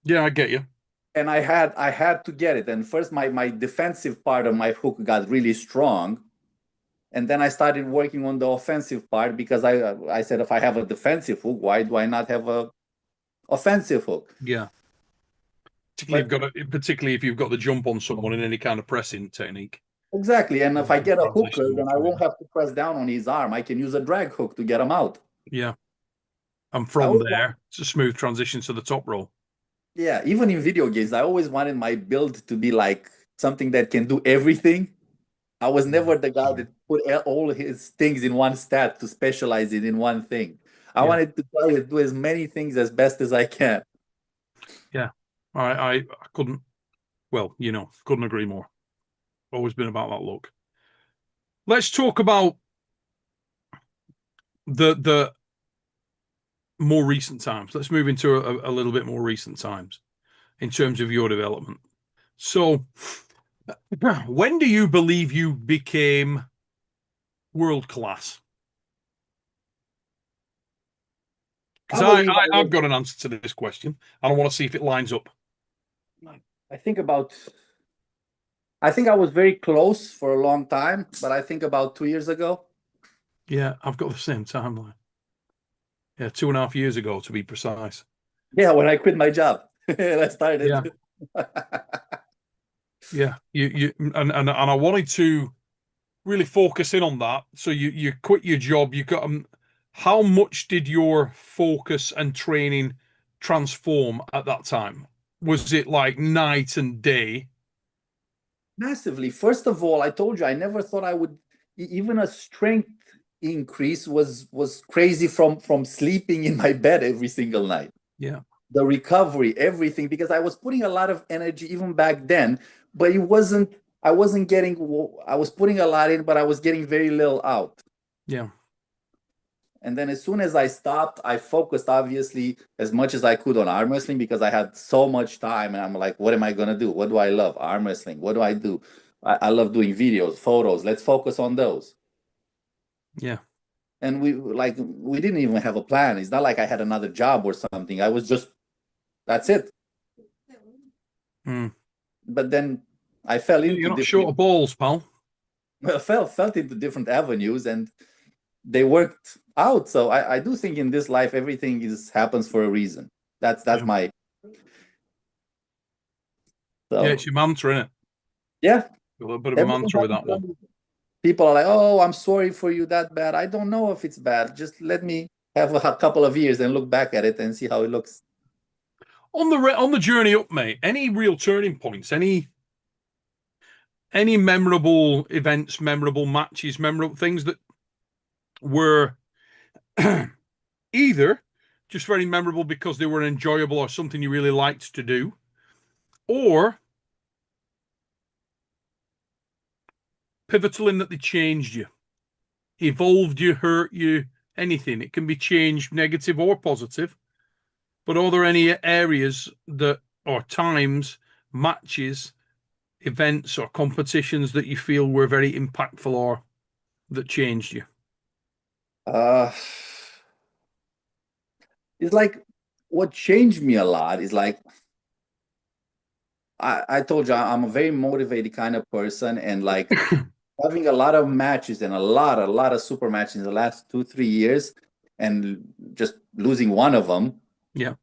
Yeah, I get you. And I had to get it. And first my defensive part of my hook got really strong. And then I started working on the offensive part because I said if I have a defensive hook, why do I not have a offensive hook? Yeah. Particularly But if you've got particularly if you've got the jump on someone in any kind of pressing technique. exactly. And if I get a hooker, Transition then I between. won't have to press down on his arm. I can use a drag hook to get him out. Yeah. And I from always, there, it's a smooth transition to the top roll. yeah, even in video games, I always wanted my build to be like something that can do everything. I was never the guy that put all his things in one stat to specialize it in one thing. I Yeah. wanted to try to do as many things as best as I can. Yeah. I couldn't, well, couldn't agree more. Always been about that look. Let's talk about the more recent times. Let's move into a little bit more recent times in terms of your development. So, when do you believe you became world class? Because I believe I've got an answer to this question, and I want to see if it lines up. I think about I think I was very close for a long time, but I think about 2 years ago. Yeah, I've got the same timeline. Yeah, 2.5 years ago to be precise. Yeah, when I quit my job. I Yeah, started. yeah. And I wanted to really focus in on that. So you quit your job. You got how much did your focus and training transform at that time? Was it like night and day? Massively. First of all, I told you I never thought I would even a strength increase was crazy from sleeping in my bed every single night. Yeah, The recovery, everything, because I was putting a lot of energy even back then, but I wasn't getting, I was putting a lot in, but I was getting very little out. yeah, And then as soon as I stopped, I focused obviously as much as I could on arm wrestling because I had so much time. And I'm like, what am I going to do? What do I love? Arm wrestling. What do I do? I love doing videos, photos. Let's focus on those. yeah. And we didn't even have a plan. It's not like I had another job or something. I was just, that's it. Mm. But then I fell You're into not short different of balls, pal. felt into different avenues, and they worked out. So I do think in this life everything is happens for a reason. That's Yeah, my yeah, so it's your mantra, isn't it? yeah. A little bit of a Everything mantra with happens that for a one. reason. People are like, "Oh, I'm sorry for you that bad." I don't know if it's bad. Just let me have a couple of years and look back at it and see how it looks. On the journey up, mate. Any real turning points? Any memorable events, memorable matches, memorable things that were either just very memorable because they were enjoyable or something you really liked to do, or pivotal in that they changed you, evolved you, hurt you, anything. It can be changed, negative or positive. But are there any areas that, or times, matches, events, or competitions that you feel were very impactful or that changed you? Uh, it's like what changed me a lot is like I told you I'm a very motivated kind of person, and like having a lot of matches and a lot of super matches in the last 2 3 years, and just losing one of them Yeah,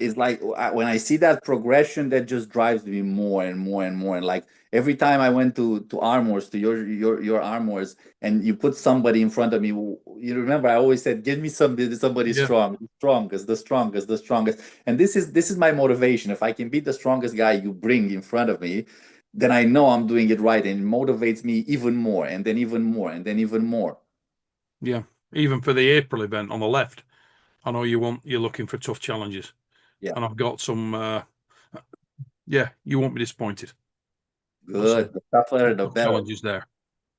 is like when I see that progression, that just drives me more and more and more. And like every time I went to Armors, to your Armors, and you put somebody in front of me, you remember I always said, "Give me somebody yeah, strong, the strongest, the strongest, the strongest." And this is my motivation. If I can beat the strongest guy you bring in front of me, then I know I'm doing it right, and it motivates me even more, and then even more, and then even more. yeah. Even for the April event on the left, I know you're looking for tough challenges, Yeah, and I've got some. Yeah, you won't be disappointed. Got good. some The tougher, the tough better. challenges there.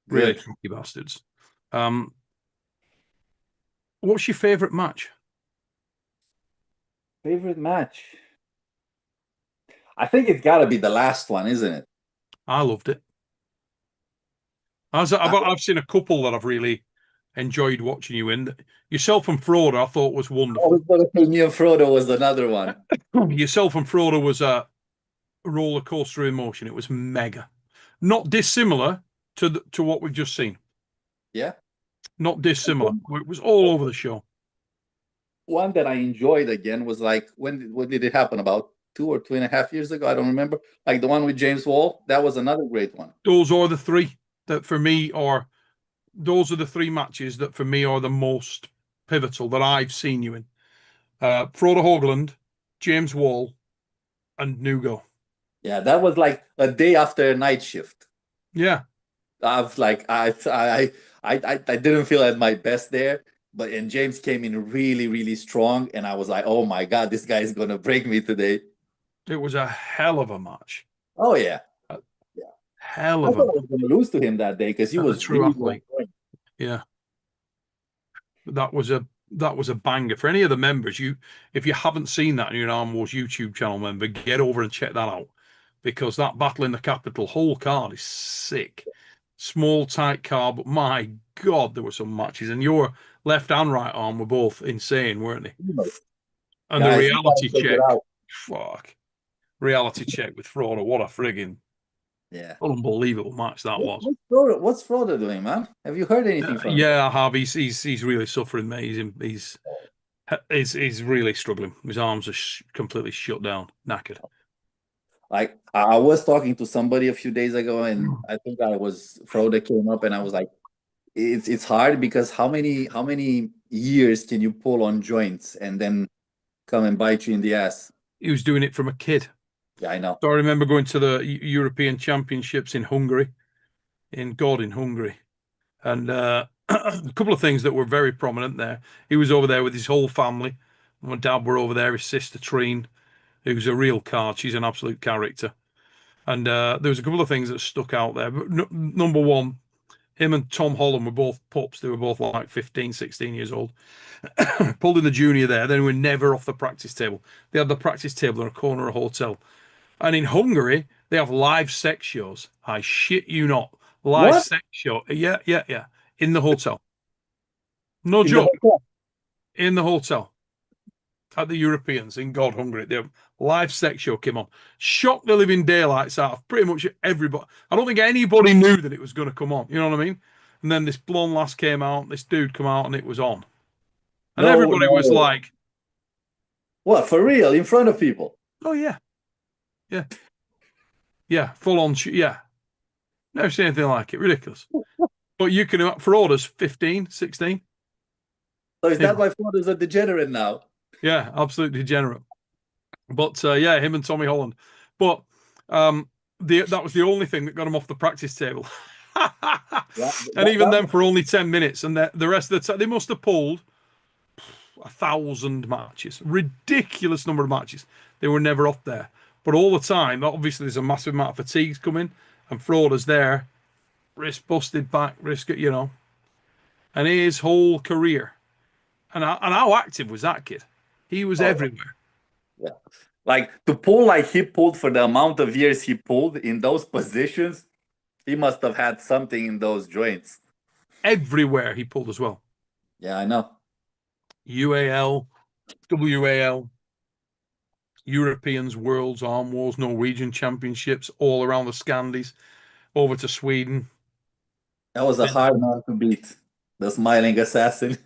Really Good. tricky bastards. Um, what's your favourite match? Favorite match? I think it's got to be the last one, isn't it? I loved it. I've seen a couple that I've really enjoyed watching you in. Yourself and Frodo, I thought was I was wonderful. going to say me and Frodo was another one. Yourself and Frodo was a roller coaster emotion. It was mega, not dissimilar to what we've just seen. Yeah. Not dissimilar. It was all over the show. One that I enjoyed again was like when did it happen? About 2 or 2.5 years ago. I don't remember. Like the one with James Wall. That was another great one. Those are the three that for me are. Those are the three matches that for me are the most pivotal that I've seen you in. Frodo Hoagland, James Wall, and Nugo. Yeah, that was like a day after a night shift. Yeah, I was like, I didn't feel at my best there, but and James came in really, really strong, and I was like, oh my God, this guy is gonna break me today. it was a hell of a match. Oh yeah, A yeah. hell I of a thought I match. was gonna lose to him that day because he A was true really on athlete. point. Yeah, that was a banger for any of the members. You, if you haven't seen that and you're an Arm Wars YouTube channel member, get over and check that out because that battle in the capital whole card is sick. Small, tight card, but my God, there were some matches, and your left and right arm were both insane, weren't they? And the Guys, you gotta reality check it check, out. fuck, reality check with Frodo. What a friggin' Yeah. unbelievable match that was. What's Frodo doing, man? Have you heard anything from him? Yeah, I have. He's really suffering, mate. He's really struggling. His arms are completely shut down, knackered. Like I was talking to somebody a few days ago, and I think I was Frodo came up, and I was like, it's hard because how many years can you pull on joints and then come and bite you in the ass? He was doing it from a kid. Yeah, I know. So I remember going to the European Championships in Hungary, in Hungary, and a couple of things that were very prominent there. He was over there with his whole family. My dad were over there. His sister Treen, who's a real card. She's an absolute character. And there was a couple of things that stuck out there. But number one, him and Tom Holland were both pups. They were both like 15, 16 years old. Pulled in the junior there. They were never off the practice table. They had the practice table in a corner of a hotel. And in Hungary, they have live sex shows. I shit you not. Live What? sex show. Yeah, yeah, yeah. In the hotel. No In the joke. hotel? In the hotel. At the Europeans in God Hungary. The live sex show came on. Shocked the living daylights out of pretty much everybody. I don't think anybody knew that it was going to come on. You know what I mean? And then this blonde lass came out, this dude come out, and it was on. And No, everybody was no. like, What, for real? In front of people? oh, yeah, yeah, yeah, full on. Yeah, never seen anything like it. Ridiculous. But you can, for orders 15, 16. So is You that know, my father's a degenerate now? yeah, absolutely degenerate. But yeah, him and Tommy Holland. But um, that was the only thing that got him off the practice table. Yeah, And even that then, for only 10 minutes. And the rest of the time, they must have pulled 1,000 matches, ridiculous number of matches. They were never off there. But all the time, obviously, there's a massive amount of fatigues coming, and Froda's there, wrist busted back, and his whole career. And how active was that kid? He was oh everywhere. yeah. Like to pull like he pulled for the amount of years he pulled in those positions, he must have had something in those joints. Everywhere he pulled as well. Yeah, I know. UAL, WAL, Europeans, Worlds, Arm Wars, Norwegian Championships, all around the Scandies, over to Sweden, That was a hard Finland. man to beat. The smiling assassin.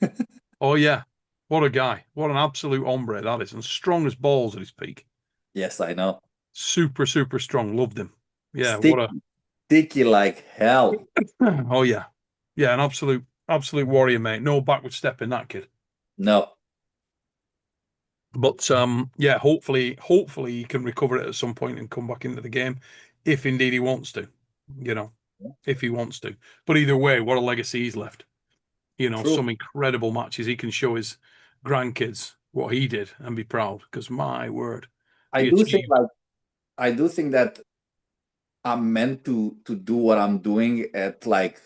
Oh, yeah. What a guy. What an absolute hombre that is. And strong as balls at his peak. Yes, I know. Super, super strong. Loved him. Yeah, what a. Sticky, sticky like hell. Oh, yeah. Yeah, an absolute warrior, mate. No backward step in that kid. No, But yeah, hopefully he can recover it at some point and come back into the game, if indeed he wants to, you know, if he wants to. But either way, what a legacy he's left. true. Some incredible matches. He can show his grandkids what he did and be proud. Because my word, I he do think achieved. like I do think that I'm meant to do what I'm doing at like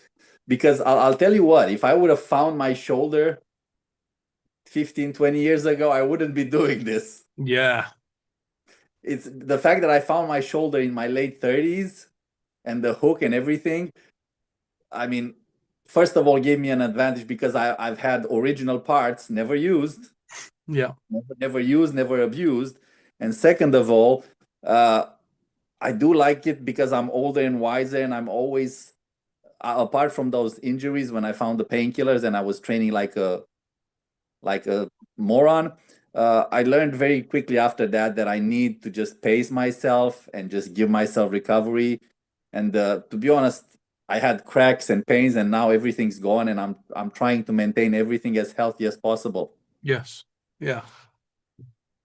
because I'll tell you what, if I would have found my shoulder 15, 20 years ago, I wouldn't be doing this. Yeah, It's the fact that I found my shoulder in my late 30s and the hook and everything. I mean, first of all, gave me an advantage because I've had original parts never used, yeah, never used, never abused. And second of all, uh, I do like it because I'm older and wiser, and I'm always, apart from those injuries when I found the painkillers and I was training like a moron. I learned very quickly after that that I need to just pace myself and just give myself recovery. And to be honest, I had cracks and pains, and now everything's gone, and I'm trying to maintain everything as healthy as possible. yes, yeah.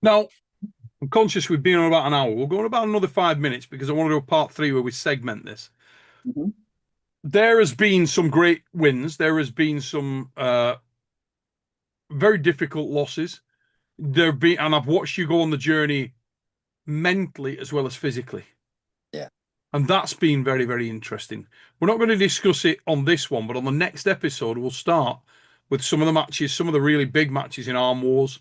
Now, I'm conscious we've been on about an hour. We'll go on about another 5 minutes because I want to do a part three where we segment this. Mhm. There has been some great wins. There has been some very difficult losses. And I've watched you go on the journey mentally as well as physically. Yeah, And that's been very, very interesting. We're not going to discuss it on this one, but on the next episode, we'll start with some of the matches, some of the really big matches in Arm Wars.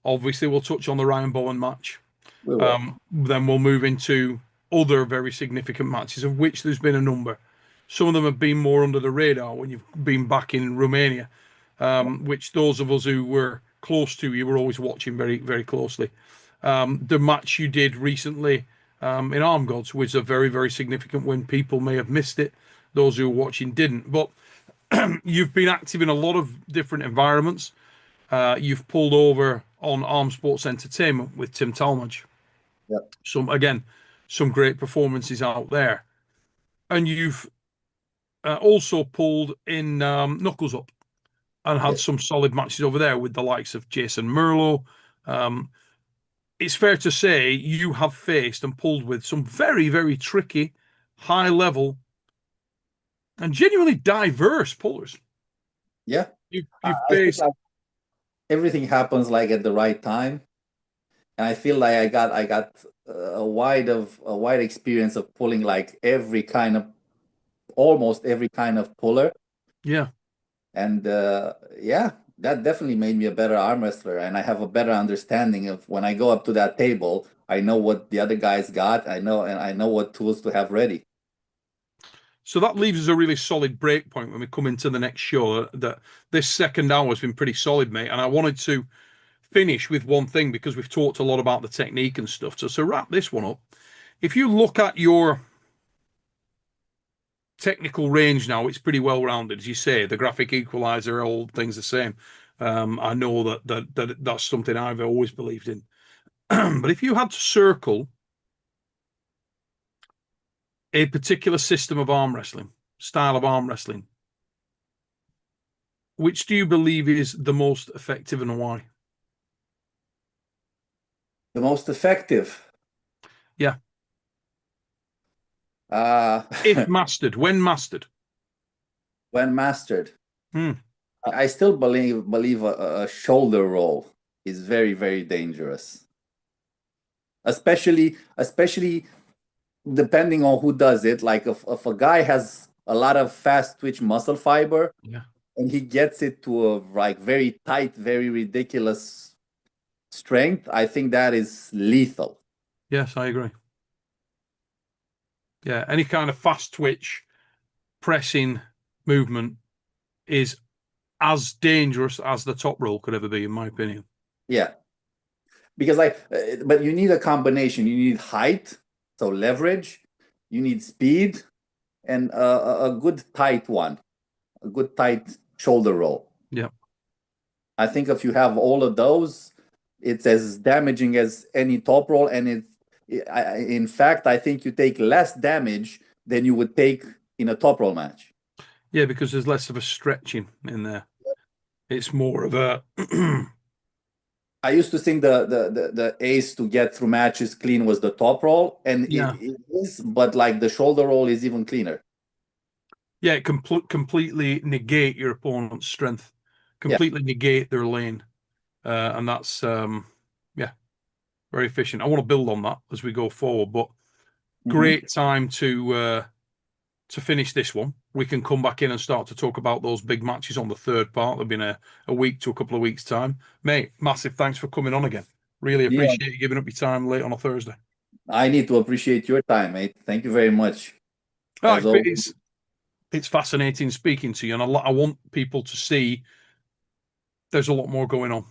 Obviously, we'll touch on the Ryan Bowen match. we will. Then we'll move into other very significant matches, of which there's been a number. Some of them have been more under the radar when you've been back in Romania, which those of us who were close to you were always watching very, very closely. The match you did recently in Arm Gods was a very, very significant win. People may have missed it. Those who were watching didn't. But you've been active in a lot of different environments. You've pulled over on Arm Sports Entertainment with Tim Talmadge. Yep. Some great performances out there. And you've also pulled in Knuckles Up and had Yes. some solid matches over there with the likes of Jason Merlo. Um, it's fair to say you have faced and pulled with some very, very tricky, high level, and genuinely diverse pullers. Yeah. You've I think faced, like everything happens like at the right time, and I feel like I got a wide experience of pulling like every kind of almost every kind of puller. yeah. And yeah, that definitely made me a better arm wrestler. And I have a better understanding of when I go up to that table, I know what the other guys got. I know what tools to have ready. So that leaves us a really solid break point when we come into the next show. That this second hour has been pretty solid, mate. And I wanted to finish with one thing because we've talked a lot about the technique and stuff. So wrap this one up, if you look at your technical range now, it's pretty well rounded, as you say. The graphic equalizer, all things the same. I know that's something I've always believed in. But if you had to circle a particular system of arm wrestling, style of arm wrestling, which do you believe is the most effective and why? The most effective. Yeah. Uh, If mastered, when mastered. when mastered. Hmm. I still believe a shoulder roll is very, very dangerous. Especially depending on who does it. Like if a guy has a lot of fast twitch muscle fiber Yeah. and he gets it to a like very tight, very ridiculous strength, I think that is lethal. Yes, I agree. Yeah. Any kind of fast twitch, pressing movement is as dangerous as the top roll could ever be, in my opinion. Yeah. Because but you need a combination. You need height, so leverage, you need speed, and a good tight one, a good tight shoulder roll. Yeah. I think if you have all of those, it's as damaging as any top roll, and in fact, I think you take less damage than you would take in a top roll match. Yeah, because there's less of a stretching in there. It's more of a I used to think the ace to get through matches clean was the top roll, and yeah. it is, but like the shoulder roll is even cleaner. Yeah, it completely negate your opponent's strength, Yeah. completely negate their lane. And that's yeah, very efficient. I want to build on that as we go forward, but Mhm. great time to finish this one. We can come back in and start to talk about those big matches on the third part. There'll be a week to a couple of weeks' time. Mate, massive thanks for coming on again. Really Yeah, appreciate you giving up your time late on a Thursday. I need to appreciate your time, mate. Thank you very much. Oh, As always, it's fascinating speaking to you, and I want people to see there's a lot more going on.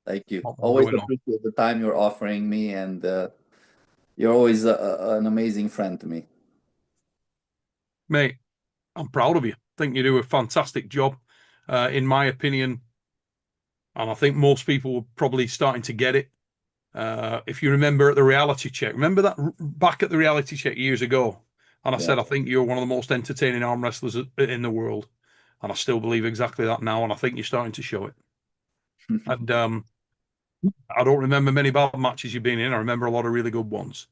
thank you. A lot more Always going on. appreciate the time you're offering me, and you're always an amazing friend to me. Mate, I'm proud of you. I think you do a fantastic job, in my opinion, and I think most people are probably starting to get it. If you remember at the reality check, remember that back at the reality check years ago, and I Yeah. said I think you're one of the most entertaining arm wrestlers in the world, and I still believe exactly that now, and I think you're starting to show it. And I don't remember many bad matches you've been in. I remember a lot of really good ones.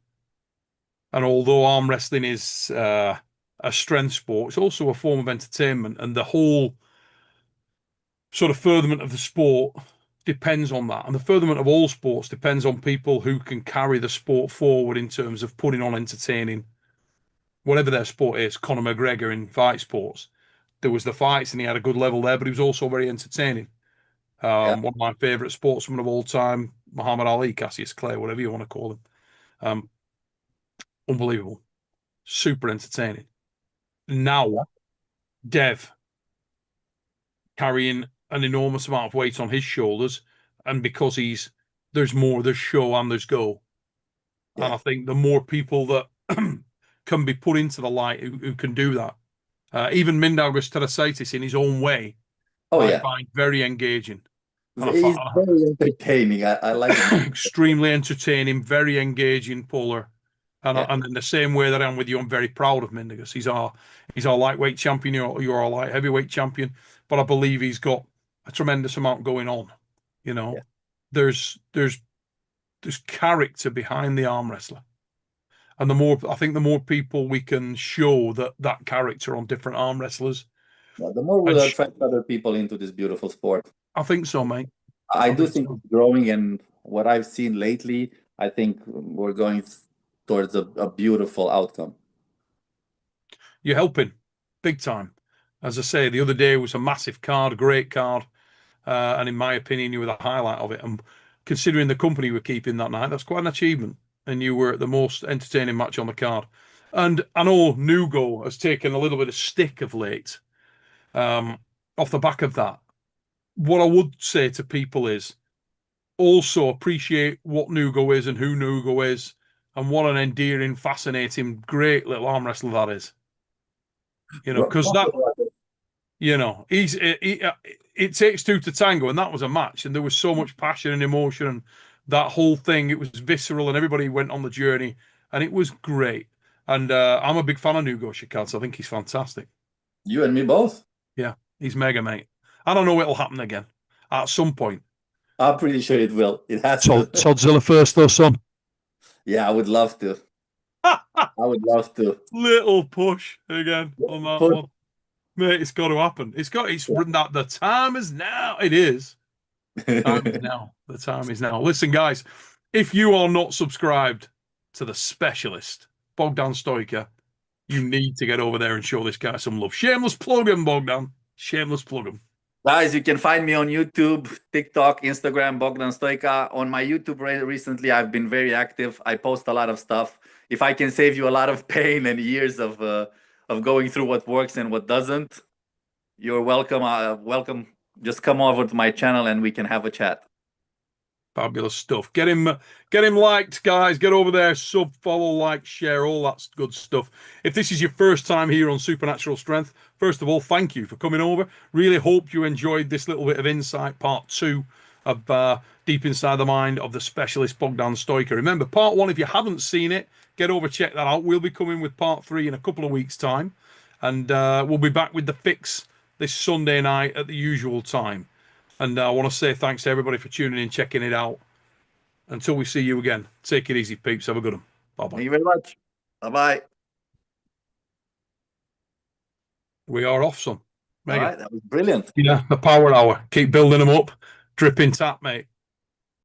And although arm wrestling is a strength sport, it's also a form of entertainment, and the whole sort of furtherment of the sport depends on that. And the furtherment of all sports depends on people who can carry the sport forward in terms of putting on entertaining, whatever their sport is. Conor McGregor in fight sports, there was the fights and he had a good level there, but he was also very entertaining. Yeah. One of my favorite sportsmen of all time, Muhammad Ali, Cassius Clay, whatever you want to call him. Um, Unbelievable, super entertaining. Now, Dev carrying an enormous amount of weight on his shoulders, and because there's more, there's show and there's go. And Yeah. I think the more people that can be put into the light who can do that, even Mindaugas Terasaitis in his own way, Oh I yeah. find very engaging. And I He's find very entertaining. I like him. extremely entertaining, very engaging puller. Yeah. And in the same way that I'm with you, I'm very proud of Mindaugas. He's our lightweight champion. You're our light heavyweight champion. But I believe he's got a tremendous amount going on. You know, Yeah. there's character behind the arm wrestler. And I think the more people we can show that character on different arm wrestlers, Yeah. The more and we'll attract other people into this beautiful sport. I think so, mate. I I do think think so. it's growing, and what I've seen lately, I think we're going towards a beautiful outcome. You're helping big time. As I say, the other day was a massive card, a great card, and in my opinion, you were the highlight of it. And considering the company you were keeping that night, that's quite an achievement. And you were the most entertaining match on the card. And I know Nugo has taken a little bit of stick of late, um, off the back of that. What I would say to people is also appreciate what Nugo is and who Nugo is, And what an endearing, fascinating, great little arm wrestler that is. You know, Ro- because that, you know, it takes two to tango, and that was a match, and there was so much passion and emotion, and that whole thing, it was visceral, and everybody went on the journey, and it was great. And I'm a big fan of Nugo Shikadze. I think he's fantastic. You and me both. Yeah, he's mega, mate. I don't know what'll happen again at some point. I'm pretty sure it will. It has to. Sodzilla first, though, son. Yeah, I would love to. I would love to. Little push again on that Put, one. Mate, it's got to happen. It's written that the time is now. It is. Time is now. The time is now. Listen, guys, if you are not subscribed to the specialist, Bogdan Stoica, you need to get over there and show this guy some love. Shameless plug him, Bogdan. Shameless plug him. Guys, you can find me on YouTube, TikTok, Instagram, Bogdan Stoica. On my YouTube recently, I've been very active. I post a lot of stuff. If I can save you a lot of pain and years of going through what works and what doesn't, you're welcome. Welcome. Just come over to my channel and we can have a chat. Fabulous stuff. Get him liked, guys. Get over there, sub, follow, like, share, all that good stuff. If this is your first time here on Supernatural Strength, first of all, thank you for coming over. Really hope you enjoyed this little bit of insight, part 2 of Deep Inside the Mind of the Specialist Bogdan Stoica. Remember, part 1, if you haven't seen it, get over, check that out. We'll be coming with part 3 in a couple of weeks' time. And we'll be back with the fix this Sunday night at the usual time. And I want to say thanks to everybody for tuning in, checking it out. Until we see you again, take it easy, peeps. Have a good one. Bye-bye. Thank you very much. Bye-bye. We are off, son. All right, that was brilliant. Yeah, the power hour. Keep building them up. Dripping tap, mate.